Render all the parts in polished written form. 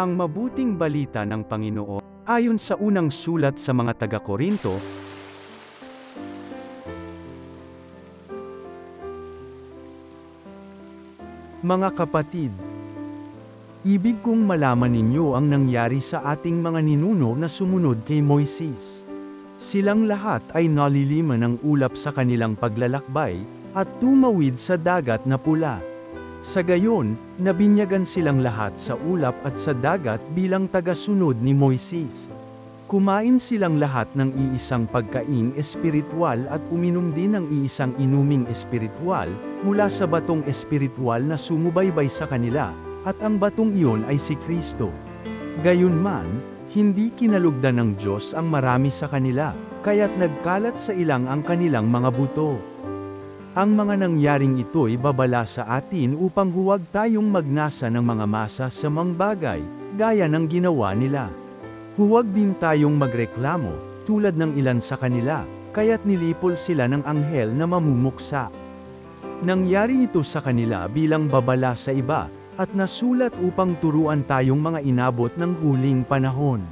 Ang mabuting balita ng Panginoon, ayon sa unang sulat sa mga taga-Korinto, mga kapatid, ibig kong malaman ninyo ang nangyari sa ating mga ninuno na sumunod kay Moises. Silang lahat ay naliliman ng ulap sa kanilang paglalakbay, at tumawid sa dagat na pula. Sa gayon, nabinyagan silang lahat sa ulap at sa dagat bilang tagasunod ni Moises. Kumain silang lahat ng iisang pagkaing espiritual at uminom din ng iisang inuming espiritual, mula sa batong espiritual na sumubaybay sa kanila, at ang batong iyon ay si Kristo. Gayunman, hindi kinalugdan ng Diyos ang marami sa kanila, kaya't nagkalat sa ilang ang kanilang mga buto. Ang mga nangyaring ito'y babala sa atin upang huwag tayong magnasa ng mga masa sa mga bagay, gaya ng ginawa nila. Huwag din tayong magreklamo, tulad ng ilan sa kanila, kaya't nilipol sila ng anghel na mamumuksa. Nangyari ito sa kanila bilang babala sa iba, at nasulat upang turuan tayong mga inabot ng huling panahon.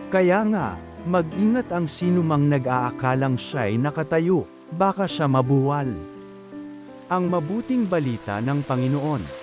Kaya nga, mag-ingat ang sinumang nag-aakalang siya'y nakatayo, baka siya mabuwal. Ang mabuting balita ng Panginoon.